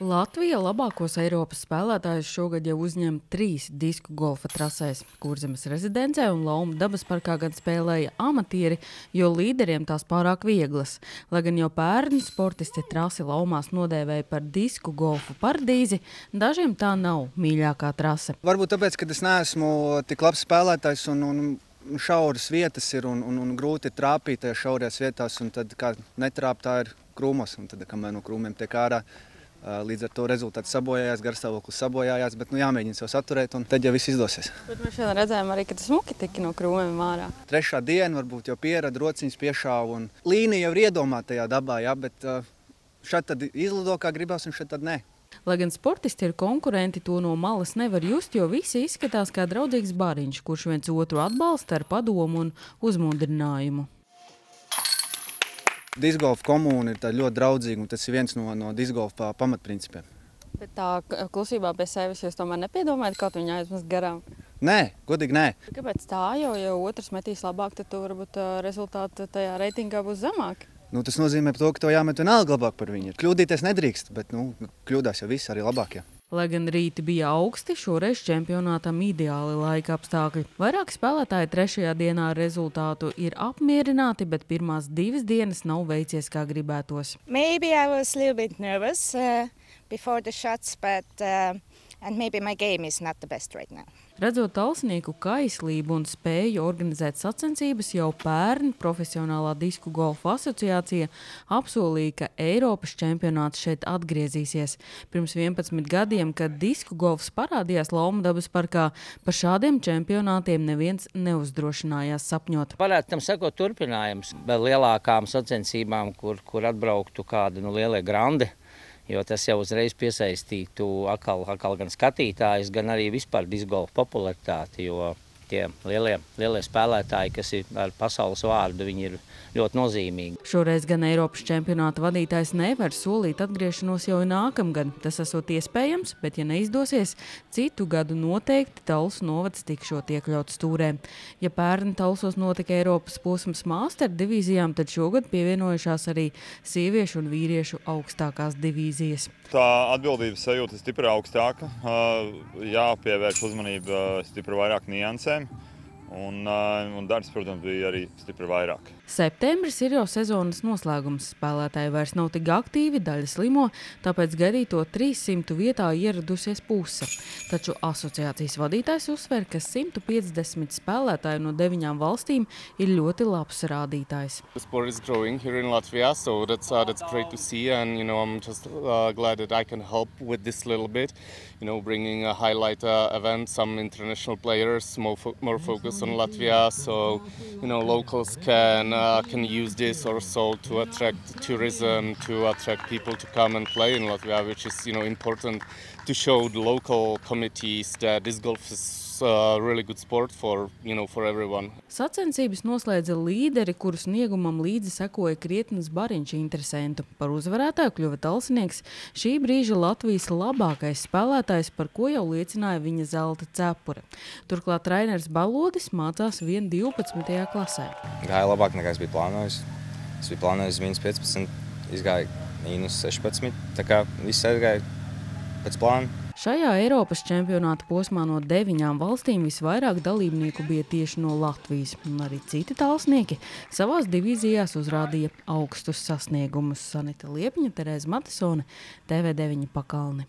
Latvija labākos Eiropas spēlētājus šogad jau uzņem 3 disku golfa trasēs. Kurzemes rezidencē un Laumu dabas parkā gan spēlēja amatieri, jo līderiem tās pārāk vieglas. Lai gan jau pērn sportisti trasi Laumās nodēvēja par disku golfu paradīzi, dažiem tā nav mīļākā trase. Varbūt tāpēc, ka es neesmu tik labs spēlētājs un šauras vietas ir un grūti ir trāpīt tajā šaurajās vietās, un tad, kā netrāp, tā ir krūmos, un tad, kamēr no krūmiem tiek ārā, līdz ar to rezultāts sabojājās, garstāvoklis sabojājās, bet jāmēģina sev saturēt, un tad jau viss izdosies. Bet mēs šodien redzējām arī, ka tas smuki tiki no krūmiem ārā. Trešā diena varbūt jau pierada, rociņas piešāva, un līnija jau ir iedomāta tajā dabā, jā, bet šad tad izlido, kā gribās, un šad tad ne. Lai gan sportisti ir konkurenti, to no malas nevar just, jo visi izskatās kā draudzīgs bariņš, kurš viens otru atbalsta ar padomu un uzmundrinājumu. Discgolfa komūna ir ļoti draudzīga, un tas ir viens no discgolfa pamatprincipiem. Bet tā klusībā pie sevis jūs tomēr nepiedomājat, kaut viņu aizmest garām? Nē, godīgi nē. Kāpēc tā? Jo otrs metīs labāk, tad varbūt rezultāti tajā reitingā būs zemāki. Tas nozīmē to, ka tev jāmet vienalga labāk par viņu. Kļūdīties nedrīkst, bet kļūdās jau visi, arī labākie. Lai gan rīti bija augsti, šoreiz čempionātam ideāli laika apstākļi. Vairāk spēlētāji trešajā dienā ar rezultātu ir apmierināti, bet pirmās 2 dienas nav veicies kā gribētos. Maybe I was a little bit nervous before the shots, but and maybe my game is not the best right now. Redzot talsnieku kaislību un spēju organizēt sacensības, jau pērn Profesionālā disku golfa asociācija apsolīja, ka Eiropas čempionāts šeit atgriezīsies. Pirms 11 gadiem, kad disku golfs parādījās Laumu dabas parkā, par šādiem čempionātiem neviens neuzdrošinājās sapņot. Varētu tam sakot turpinājums vēl lielākām sacensībām, kur atbrauktu kādi lielie grandi. Jo tas jau uzreiz piesaistītu atkal gan skatītājus, gan arī vispār discgolfa popularitāti, jo tie lielie spēlētāji, kas ir ar pasaules vārdu, viņi ir ļoti nozīmīgi. Šoreiz gan Eiropas čempionāta vadītājs nevar solīt atgriešanos jau nākamgad. Tas esot iespējams, bet ja neizdosies, citu gadu noteikti Talsu novads tikšot iekļauts stūrē. Ja pērn Talsos notika Eiropas posms master divīzijām, tad šogad pievienojušās arī sieviešu un vīriešu augstākās divīzijas. Tā atbildības sajūta ir stipri augstāka, jāpievērš uzmanība stipri vairāk niansēm. Un darbs, protams, bija arī stipri vairāk. Septembris ir jau sezonas noslēgums. Spēlētāji vairs nav tik aktīvi, daļa slimo, tāpēc gaidīto 300 vietā ieradusies puse. Taču asociācijas vadītājs uzsver, ka 150 spēlētāju no 9 valstīm ir ļoti labs rādītājs. The sport is growing here in Latvia, so that's great to see, and I'm just glad that I can help with this little bit, bringing a highlight event, some international players, more focus on Latvia, so locals can use this also to attract tourism, to attract people to come and play in Latvia, which is important to show the local committees that this golf is a really good sport for everyone. Sacensības noslēdza līderi, kuru sniegumam līdzi sekoja krietnes bariņš interesentu. Par uzvarētāju kļuva talsinieks šī brīža Latvijas labākais spēlētājs, par ko jau liecināja viņa zelta cepure. Turklāt treneris Balodis mācās vien 12. klasē. Gāja labāk nekā es biju plānojis. Es biju plānojis -15, izgāja -16, tā kā viss aizgāja pēc plāna. Šajā Eiropas čempionāta posmā no 9 valstīm visvairāk dalībnieku bija tieši no Latvijas, un arī citi talsnieki savās divīzijās uzrādīja augstus sasniegumus. Sanita Liepņa, Terēza Matisone, TV9 Pakalni.